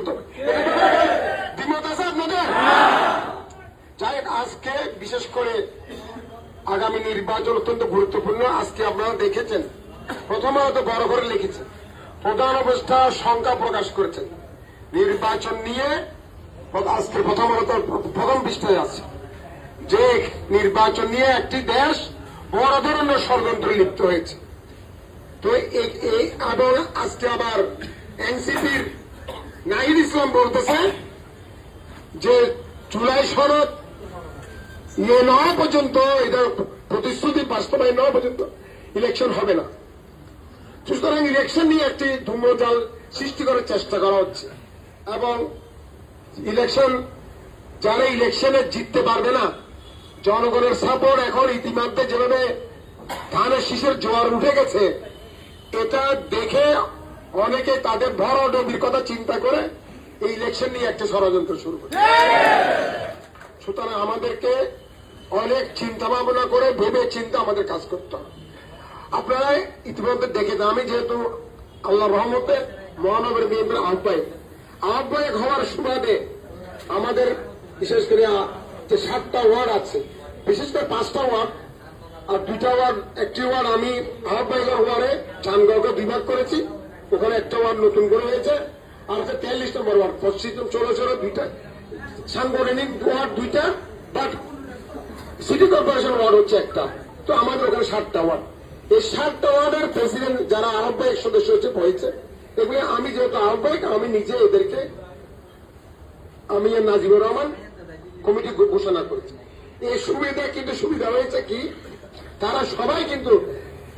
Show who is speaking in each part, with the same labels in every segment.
Speaker 1: করতে হবে। দ্বিমত আছে আপনাদের? যাই হোক, আজকে বিশেষ করে আগামী নির্বাচন অত্যন্ত গুরুত্বপূর্ণ। আজকে আপনারা দেখেছেন, প্রথমত বড় করে লিখেছেন, প্রধান উপদেষ্টা সংখ্যা প্রকাশ করেছেন নির্বাচন নিয়ে। আজকে প্রথম পৃষ্ঠায় আছে যে নির্বাচন নিয়ে একটি দেশ বড় ধরনের ষড়যন্ত্রে লিপ্ত হয়েছে। তো এবং আজকে আবার এনসিপির নাহিদ ইসলাম বলতেছে যে জুলাই সনদ ইয়ে নেওয়া পর্যন্ত, এটা প্রতিশ্রুতি বাস্তবায়ন নেওয়া পর্যন্ত ইলেকশন হবে না। সুতরাং ইলেকশন নিয়ে একটি ধূম্রজাল সৃষ্টি করার চেষ্টা করা হচ্ছে এবং ইলেকশন যারা ইলেকশনে জিততে পারবে না, জনগণের সাপোর্ট এখন ইতিমধ্যে যেভাবে ধানের শীষের জোয়ার উঠে গেছে, এটা দেখে অনেকে তাদের ভর ডবির কথা চিন্তা করে এই ইলেকশন নিয়ে একটা ষড়যন্ত্র শুরু করে। সুতরাং আমাদেরকে অনেক চিন্তা ভাবনা করে ভেবে চিন্তা আমাদের কাজ করতে হবে। আপনারা ইতিমধ্যে দেখেছেন, আমি যেহেতু আল্লাহ রহমতে মহানগর বিএনপির আহ্বায়ক হওয়ার সুবাদে আমাদের বিশেষ করে যে 7টা ওয়ার্ড আছে, বিশেষ করে 5টা ওয়ার্ড আর 2টা ওয়ার্ড, একটি ওয়ার্ড আমি আহ্বায়কের ওয়ার্ডে চানগাঁওকে বিভাগ করেছি, ওখানে একটা ওয়ার্ড নতুন করে হয়েছে, আর হচ্ছে 43 নম্বর ওয়ার্ড পশ্চিম 2টা সাংগঠনিক ওয়ার্ড 2টা, বাট সিটি কর্পোরেশন ওয়ার্ড হচ্ছে একটা। তো আমাদের ওখানে 7টা ওয়ার্ড। এই 7টা ওয়ার্ডের প্রেসিডেন্ট যারা আহ্বায়ক সদস্য হয়েছে, এগুলি আমি যেহেতু আহ্বায়ক, আমি নিজে এদেরকে আমি নাজিবুর রহমান কমিটি ঘোষণা করেছি। এই সুবিধা কিন্তু সুবিধা হয়েছে কি, তারা সবাই কিন্তু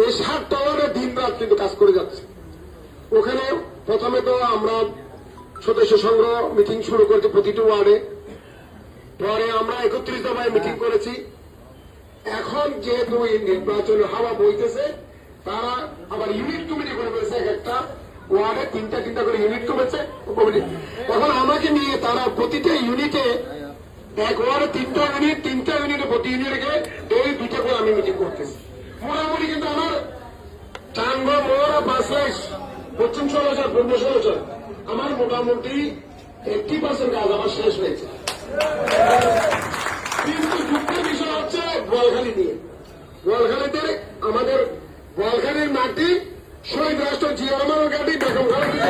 Speaker 1: এই 7টা ওয়ার্ডে দিন রাত কিন্তু কাজ করে যাচ্ছে। ওখানে প্রথমে তো আমরা সদস্য সংগ্রহ মিটিং শুরু করেছি প্রতিটি ওয়ার্ডে, পরে আমরা 31 দফায় মিটিং করেছি। এখন যেহেতু এই নির্বাচনের হাওয়া বইতেছে, তারা আবার ইউনিট কমিটি করে ফেলেছে, একটা ওয়ার্ডে 3টা করে ইউনিট করেছে কমিটি। এখন আমাকে নিয়ে তারা প্রতিটা ইউনিটে, এক ওয়ার্ডে 3টা ইউনিটে প্রতি ইউনিটে এই 2টা করে আমি মিটিং করতেছি। মোটামুটি কিন্তু আমার টাঙ্গা মোড়া 5 লাখ, পশ্চিম 16,000, পূর্ব 16,000, আমার মোটামুটি 80% কাজ আমার শেষ হয়েছে। কিন্তু দুঃখের বিষয় হচ্ছে বোয়ালখালী নিয়ে। বোয়ালখালীতে আমাদের বোয়ালখালীর মাটি শহীদ রাষ্ট্র জিয়া রহমানের ঘাঁটি, বেগম খালেদা